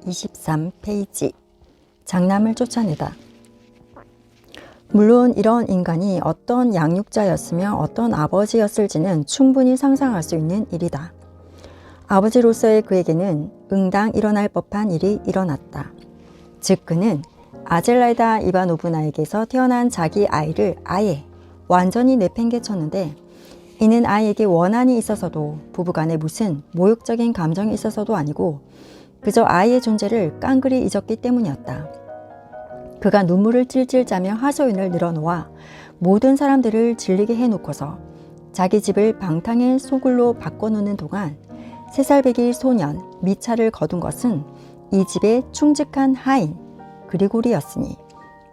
23페이지 장남을 쫓아내다. 물론 이런 인간이 어떤 양육자였으며 어떤 아버지였을지는 충분히 상상할 수 있는 일이다. 아버지로서의 그에게는 응당 일어날 법한 일이 일어났다. 즉 그는 아젤라이다 이바노브나에게서 태어난 자기 아이를 아예 완전히 내팽개쳤는데, 이는 아이에게 원한이 있어서도 부부간에 무슨 모욕적인 감정이 있어서도 아니고 그저 아이의 존재를 깡그리 잊었기 때문이었다. 그가 눈물을 찔찔 짜며 하소연을 늘어놓아 모든 사람들을 질리게 해놓고서 자기 집을 방탕의 소굴로 바꿔놓는 동안 3살배기 소년 미차를 거둔 것은 이 집의 충직한 하인 그리고리였으니,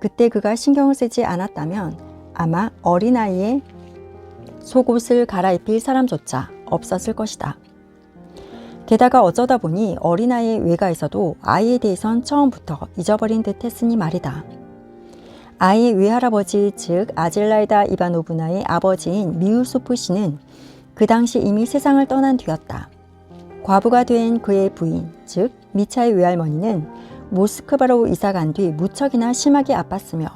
그때 그가 신경을 쓰지 않았다면 아마 어린아이의 속옷을 갈아입힐 사람조차 없었을 것이다. 게다가 어쩌다 보니 어린아이의 외가에서도 아이에 대해선 처음부터 잊어버린 듯 했으니 말이다. 아이의 외할아버지, 즉 아젤라이다 이바노브나의 아버지인 미우소프 씨는 그 당시 이미 세상을 떠난 뒤였다. 과부가 된 그의 부인, 즉 미차의 외할머니는 모스크바로 이사간 뒤 무척이나 심하게 아팠으며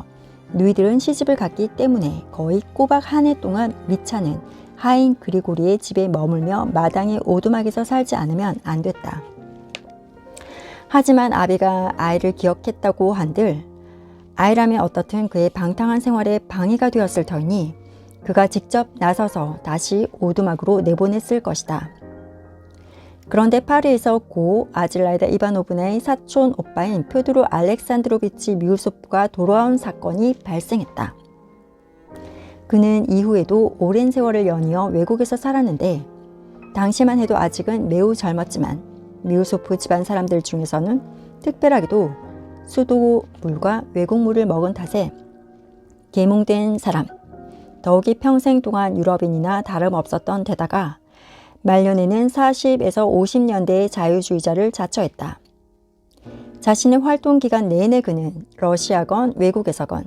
누이들은 시집을 갔기 때문에 거의 꼬박 한 해 동안 미차는 하인 그리고리의 집에 머물며 마당의 오두막에서 살지 않으면 안 됐다. 하지만 아비가 아이를 기억했다고 한들 아이라면 어떻든 그의 방탕한 생활에 방해가 되었을 터이니 그가 직접 나서서 다시 오두막으로 내보냈을 것이다. 그런데 파리에서 고 아젤라이다 이바노브나의 사촌 오빠인 표드로 알렉산드로비치 미우소프가 돌아온 사건이 발생했다. 그는 이후에도 오랜 세월을 연이어 외국에서 살았는데 당시만 해도 아직은 매우 젊었지만 미우소프 집안 사람들 중에서는 특별하게도 수도물과 외국물을 먹은 탓에 계몽된 사람, 더욱이 평생 동안 유럽인이나 다름없었던 데다가 말년에는 40에서 50년대의 자유주의자를 자처했다. 자신의 활동 기간 내내 그는 러시아건 외국에서건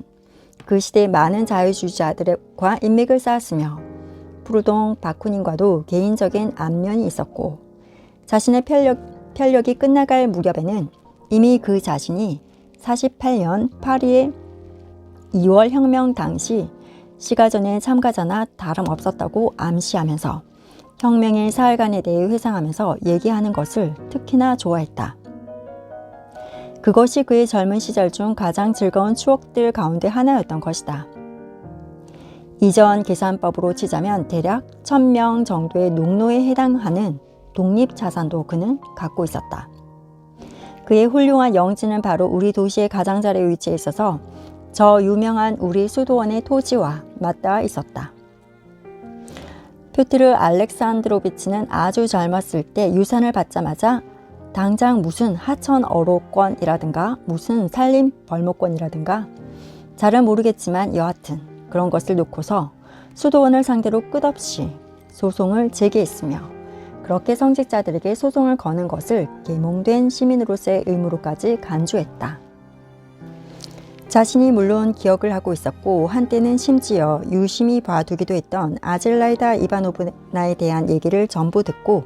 그 시대의 많은 자유주의자들과 인맥을 쌓았으며 프루동 바쿠닌과도 개인적인 안면이 있었고, 자신의 편력이 끝나갈 무렵에는 이미 그 자신이 48년 파리의 2월 혁명 당시 시가전의 참가자나 다름없었다고 암시하면서 혁명의 사흘간에 대해 회상하면서 얘기하는 것을 특히나 좋아했다. 그것이 그의 젊은 시절 중 가장 즐거운 추억들 가운데 하나였던 것이다. 이전 계산법으로 치자면 대략 1000명 정도의 농노에 해당하는 독립자산도 그는 갖고 있었다. 그의 훌륭한 영지는 바로 우리 도시의 가장자리에 위치해 있어서 저 유명한 우리 수도원의 토지와 맞닿아 있었다. 표트르 알렉산드로비치는 아주 젊었을 때 유산을 받자마자 당장 무슨 하천어로권이라든가 무슨 산림벌목권이라든가 잘은 모르겠지만 여하튼 그런 것을 놓고서 수도원을 상대로 끝없이 소송을 제기했으며, 그렇게 성직자들에게 소송을 거는 것을 계몽된 시민으로서의 의무로까지 간주했다. 자신이 물론 기억을 하고 있었고 한때는 심지어 유심히 봐두기도 했던 아젤라이다 이바노브나에 대한 얘기를 전부 듣고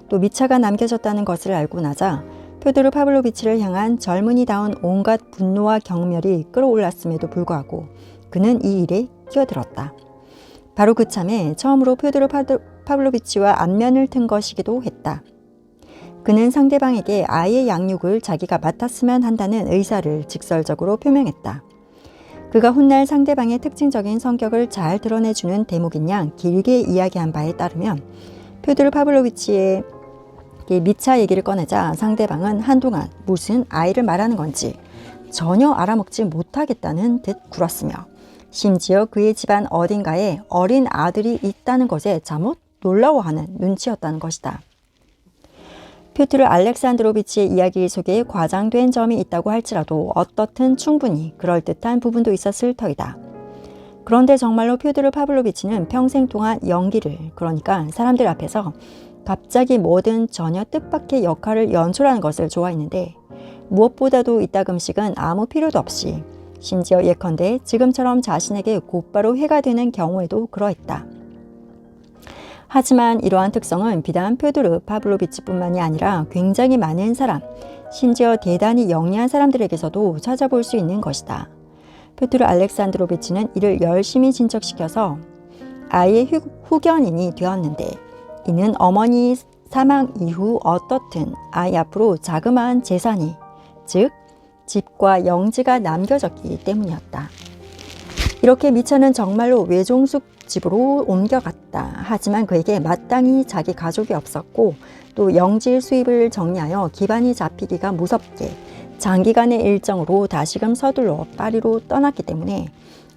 또 미차가 남겨졌다는 것을 알고 나자 표드르 파블로비치를 향한 젊은이다운 온갖 분노와 경멸이 끌어올랐음에도 불구하고 그는 이 일에 끼어들었다. 바로 그참에 처음으로 표드르 파블로비치와 안면을 튼 것이기도 했다. 그는 상대방에게 아이의 양육을 자기가 맡았으면 한다는 의사를 직설적으로 표명했다. 그가 훗날 상대방의 특징적인 성격을 잘 드러내주는 대목인 양 길게 이야기한 바에 따르면 표드르 파블로비치의 미차 얘기를 꺼내자 상대방은 한동안 무슨 아이를 말하는 건지 전혀 알아먹지 못하겠다는 듯 굴었으며, 심지어 그의 집안 어딘가에 어린 아들이 있다는 것에 잠옷 놀라워하는 눈치였다는 것이다. 표트르 알렉산드로비치의 이야기 속에 과장된 점이 있다고 할지라도 어떻든 충분히 그럴듯한 부분도 있었을 터이다. 그런데 정말로 표드르 파블로비치는 평생 동안 연기를, 그러니까 사람들 앞에서 갑자기 뭐든 전혀 뜻밖의 역할을 연출하는 것을 좋아했는데, 무엇보다도 이따금씩은 아무 필요도 없이, 심지어 예컨대 지금처럼 자신에게 곧바로 해가 되는 경우에도 그러했다. 하지만 이러한 특성은 비단 표드르 파블로비치뿐만이 아니라 굉장히 많은 사람, 심지어 대단히 영리한 사람들에게서도 찾아볼 수 있는 것이다. 표트르 알렉산드로비치는 이를 열심히 진척시켜서 아이의 후견인이 되었는데 이는 어머니 사망 이후 어떻든 아이 앞으로 자그마한 재산이, 즉 집과 영지가 남겨졌기 때문이었다. 이렇게 미차는 정말로 외종숙 집으로 옮겨갔다. 하지만 그에게 마땅히 자기 가족이 없었고 또 영지 수입을 정리하여 기반이 잡히기가 무섭게 장기간의 일정으로 다시금 서둘러 파리로 떠났기 때문에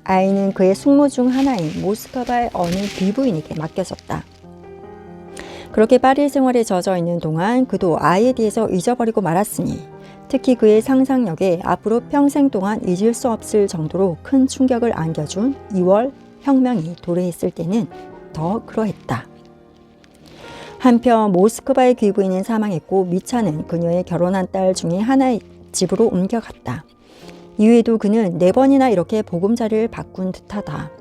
아이는 그의 숙모 중 하나인 모스크바의 어느 귀부인에게 맡겨졌다. 그렇게 파리 생활에 젖어 있는 동안 그도 아이에 대해서 잊어버리고 말았으니 특히 그의 상상력에 앞으로 평생 동안 잊을 수 없을 정도로 큰 충격을 안겨준 2월 혁명이 도래했을 때는 더 그러했다. 한편 모스크바의 귀부인은 사망했고 미차는 그녀의 결혼한 딸 중에 하나의 집으로 옮겨갔다. 이후에도 그는 4번이나 이렇게 보금자리를 바꾼 듯하다.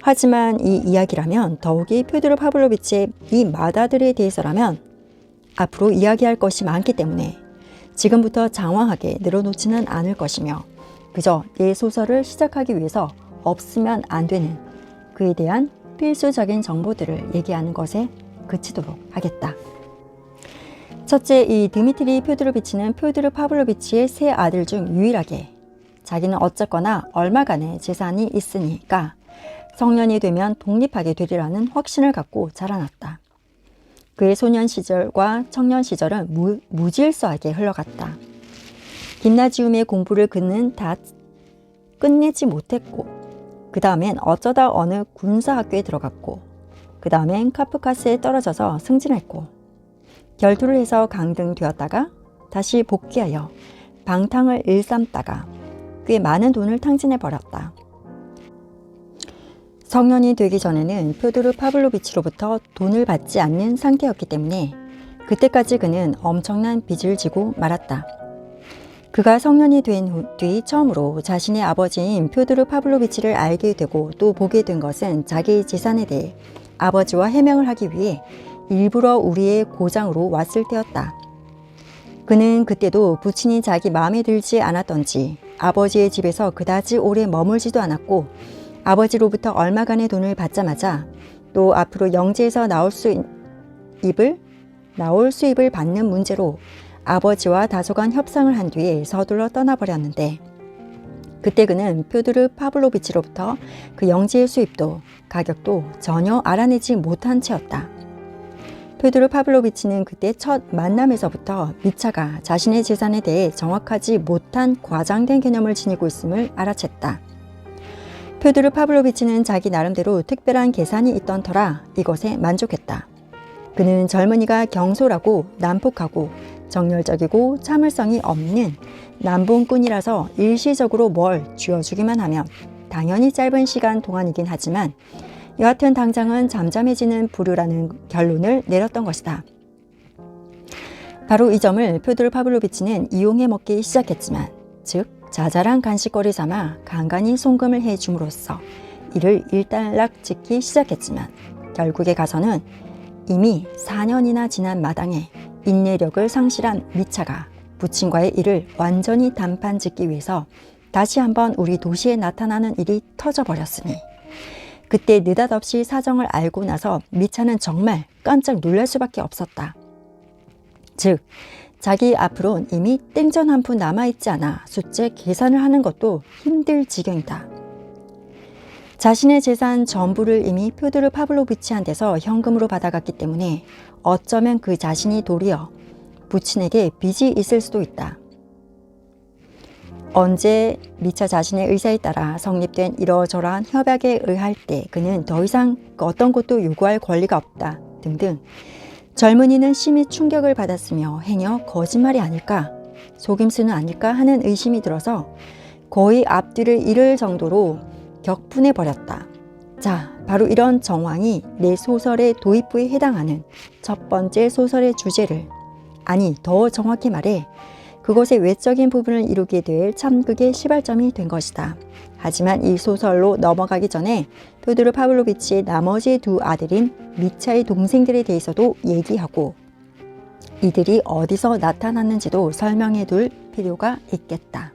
하지만 이 이야기라면 더욱이 퓨드르 파블로비치의 이 맏아들에 대해서라면 앞으로 이야기할 것이 많기 때문에 지금부터 장황하게 늘어놓지는 않을 것이며 그저 이 소설을 시작하기 위해서 없으면 안 되는 그에 대한 필수적인 정보들을 얘기하는 것에 그치도록 하겠다. 첫째, 이 드미트리 퓨드로비치는 퓨드르 파블로비치의 세 아들 중 유일하게 자기는 어쨌거나 얼마간의 재산이 있으니까 성년이 되면 독립하게 되리라는 확신을 갖고 자라났다. 그의 소년 시절과 청년 시절은 무질서하게 흘러갔다. 김나지움의 공부를 그는 다 끝내지 못했고 그 다음엔 어쩌다 어느 군사학교에 들어갔고 그 다음엔 카프카스에 떨어져서 승진했고 결투를 해서 강등되었다가 다시 복귀하여 방탕을 일삼다가 꽤 많은 돈을 탕진해버렸다. 성년이 되기 전에는 퓨드르 파블로비치로부터 돈을 받지 않는 상태였기 때문에 그때까지 그는 엄청난 빚을 지고 말았다. 그가 성년이 된 뒤 처음으로 자신의 아버지인 퓨드르 파블로비치를 알게 되고 또 보게 된 것은 자기 재산에 대해 아버지와 해명을 하기 위해 일부러 우리의 고장으로 왔을 때였다. 그는 그때도 부친이 자기 마음에 들지 않았던지 아버지의 집에서 그다지 오래 머물지도 않았고 아버지로부터 얼마간의 돈을 받자마자 또 앞으로 영지에서 나올 수입을 받는 문제로 아버지와 다소간 협상을 한 뒤에 서둘러 떠나버렸는데 그때 그는 퓨드르 파블로비치로부터 그 영지의 수입도 가격도 전혀 알아내지 못한 채였다. 퓨드르 파블로비치는 그때 첫 만남에서부터 미차가 자신의 재산에 대해 정확하지 못한 과장된 개념을 지니고 있음을 알아챘다. 퓨드르 파블로비치는 자기 나름대로 특별한 계산이 있던 터라 이것에 만족했다. 그는 젊은이가 경솔하고 난폭하고 정열적이고 참을성이 없는 남봉꾼이라서 일시적으로 뭘 쥐어주기만 하면 당연히 짧은 시간 동안이긴 하지만 여하튼 당장은 잠잠해지는 부류라는 결론을 내렸던 것이다. 바로 이 점을 퓨드르 파블로비치는 이용해 먹기 시작했지만 즉 자잘한 간식거리 삼아 간간히 송금을 해줌으로써 이를 일단락짓기 시작했지만 결국에 가서는 이미 4년이나 지난 마당에 인내력을 상실한 미차가 부친과의 일을 완전히 단판짓기 위해서 다시 한번 우리 도시에 나타나는 일이 터져버렸으니 그때 느닷없이 사정을 알고 나서 미차는 정말 깜짝 놀랄 수밖에 없었다. 즉 자기 앞으로는 이미 땡전 한 푼 남아있지 않아 숫제 계산을 하는 것도 힘들 지경이다. 자신의 재산 전부를 이미 퓨드르 파블로비치한테서 현금으로 받아갔기 때문에 어쩌면 그 자신이 도리어 부친에게 빚이 있을 수도 있다. 언제 미차 자신의 의사에 따라 성립된 이러저러한 협약에 의할 때 그는 더 이상 어떤 것도 요구할 권리가 없다 등등 젊은이는 심히 충격을 받았으며 행여 거짓말이 아닐까 속임수는 아닐까 하는 의심이 들어서 거의 앞뒤를 잃을 정도로 격분해버렸다. 자, 바로 이런 정황이 내 소설의 도입부에 해당하는 첫 번째 소설의 주제를 아니 더 정확히 말해 그것의 외적인 부분을 이루게 될 참극의 시발점이 된 것이다. 하지만 이 소설로 넘어가기 전에 퓨드르 파블로비치의 나머지 두 아들인 미차의 동생들에 대해서도 얘기하고 이들이 어디서 나타났는지도 설명해 둘 필요가 있겠다.